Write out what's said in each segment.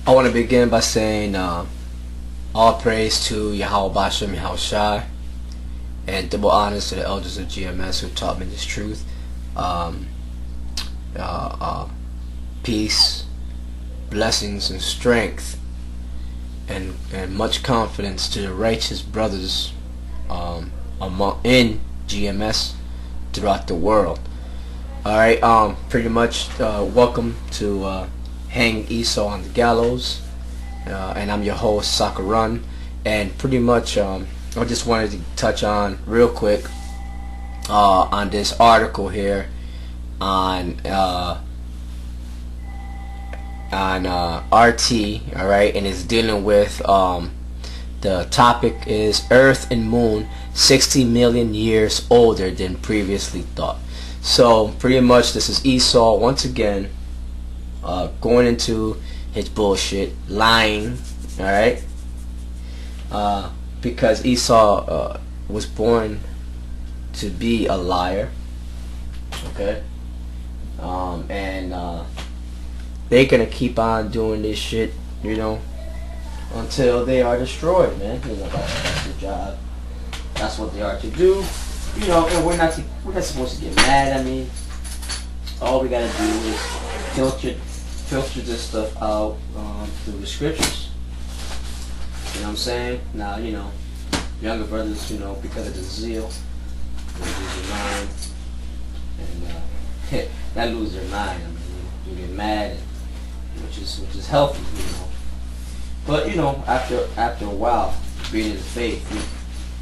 I want to begin by saying all praise to Yahweh Bashem Yahushai, and double honors to the elders of GMS who taught me this truth. Um, Peace, blessings, and strength, and much confidence to the righteous brothers in GMS throughout the world. Alright, pretty much welcome to Hang Esau on the Gallows, and I'm your host Sakurun, and pretty much I just wanted to touch on real quick on this article here on RT, alright, and it's dealing with the topic is Earth and Moon 60 million years older than previously thought. So pretty much this is Esau once again going into his bullshit, lying, alright, because Esau was born to be a liar, okay, and they're gonna keep on doing this shit, you know, until they are destroyed, man. You know, that's their job. That's what they are to do. You know, and we're not supposed to get mad. I mean, all we gotta do is filter this stuff out through the scriptures. You know what I'm saying? Now, you know, younger brothers, you know, because of the zeal, they lose their mind, and that lose their mind. I mean, you get mad, which is healthy, you know. But you know, after a while being in the faith,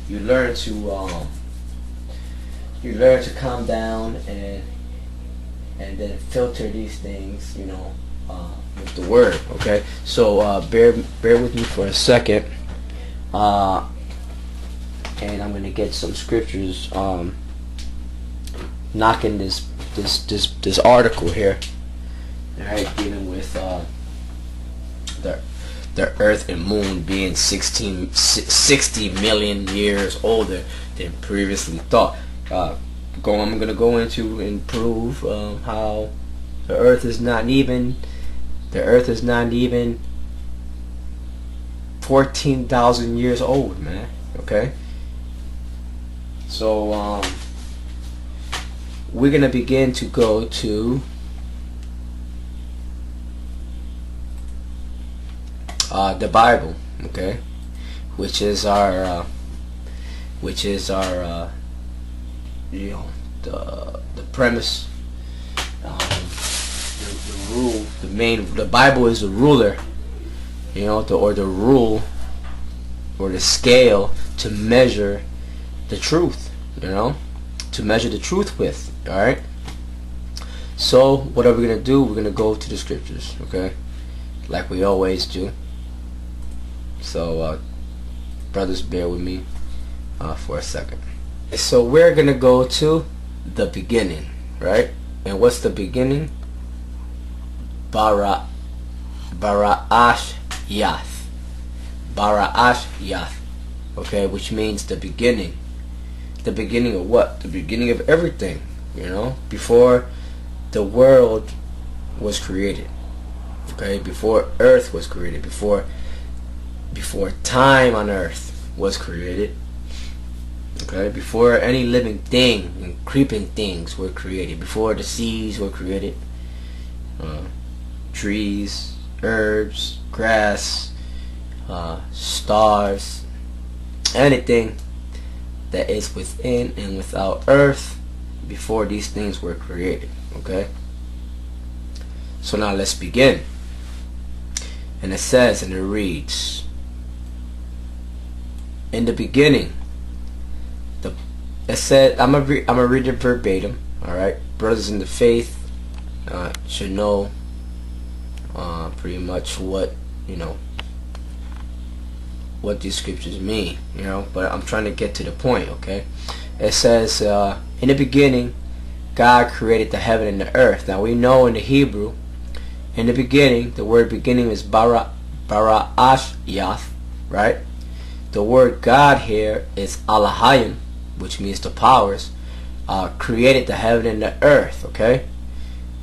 you learn to calm down and then filter these things, you know, with the word. Okay, so bear with me for a second, and I'm gonna get some scriptures knocking this article here. All right, dealing with the Earth and Moon being 60 million years older than previously thought. I'm going to go into and prove how the Earth is not even 14,000 years old, man. Okay, so we're gonna begin to go to the Bible, okay, which is our you know, the premise, the rule, the Bible is the ruler, you know, the rule or the scale to measure the truth, you know, to measure the truth with. All right. So what are we gonna do? We're gonna go to the scriptures, okay, like we always do. So brothers, bear with me for a second. So we're gonna go to the beginning, right? And what's the beginning? Bara'ash Yath. Bara'ash Yath. Okay, which means the beginning. The beginning of what? The beginning of everything, you know, before the world was created. Okay, before earth was created, before time on earth was created, okay, before any living thing and creeping things were created, before the seas were created, trees, herbs, grass, stars, anything that is within and without earth, before these things were created. Okay, so now let's begin. And it says, and it reads, in the beginning, it said, I'm gonna read it verbatim. All right, brothers in the faith should know pretty much what, you know, what these scriptures mean, you know. But I'm trying to get to the point. Okay, it says, in the beginning, God created the heaven and the earth. Now we know in the Hebrew, in the beginning, the word beginning is Bara'ash Yath, right? The word God here is 'which means the powers, created the heaven and the earth, okay?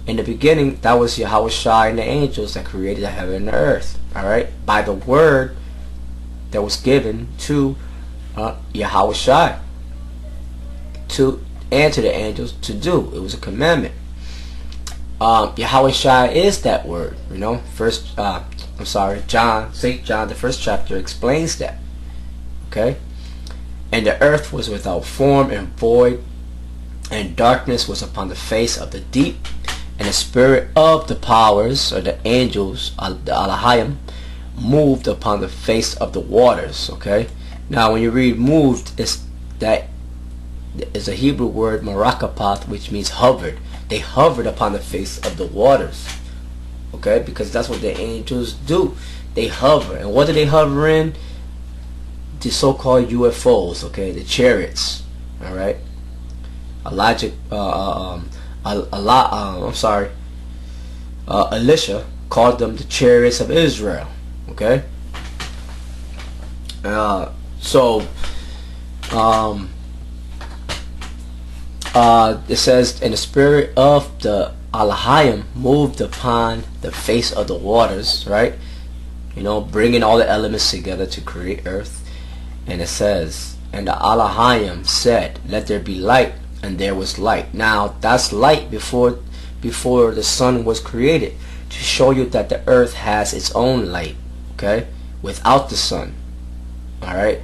In the beginning, that was Yahweh Shai and the angels that created the heaven and the earth. Alright? By the word that was given to Yahweh Shai and to the angels to do. It was a commandment. Yahweh Shai is that word. You know, St. John, the first chapter explains that. Okay? And the earth was without form and void, and darkness was upon the face of the deep, and the spirit of the powers, or the angels, the Alahayim, moved upon the face of the waters. Okay? Now, when you read moved, it's a Hebrew word, marakapath, which means hovered. They hovered upon the face of the waters. Okay? Because that's what the angels do. They hover. And what do they hover in? The so-called UFOs. Okay? The chariots. Alright? Elisha called them the chariots of Israel. Okay? It says, and the spirit of the Alahayim moved upon the face of the waters, right? You know, bringing all the elements together to create earth. And it says, and the Alahayim said, let there be light, and there was light. Now, that's light before the sun was created, to show you that the earth has its own light, okay? Without the sun, alright?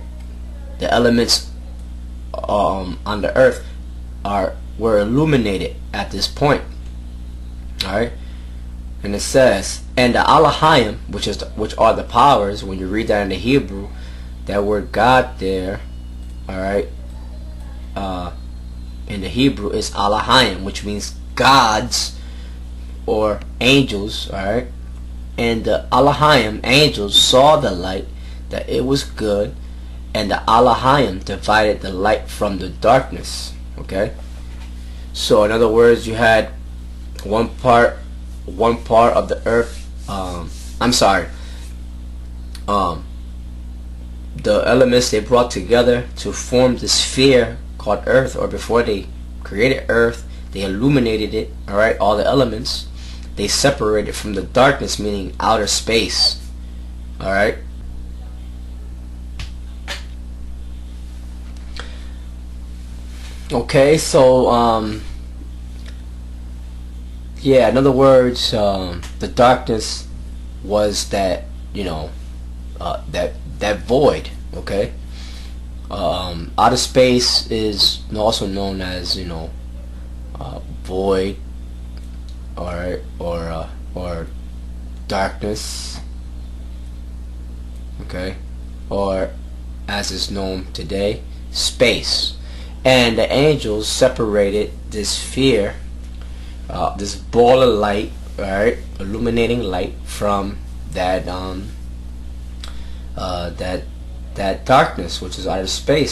The elements on the earth were illuminated at this point. Alright? And it says, and the Alahayim, which are the powers, when you read that in the Hebrew, that word God there, alright, in the Hebrew is Alahayim, which means gods or angels, alright? And the Alahayim, angels, saw the light, that it was good, and the Alahayim divided the light from the darkness. Okay? So in other words, you had one part of the earth, the elements they brought together to form the sphere called earth, or before they created earth, they illuminated it, alright, all the elements. They separated from the darkness, meaning outer space. Alright? Okay, so yeah, in other words, the darkness was that, you know, that void. Okay, outer space is also known as, you know, void, or darkness. Okay, or as is known today, space. And the angels separated this sphere, this ball of light, right, illuminating light, from that that darkness, which is outer space.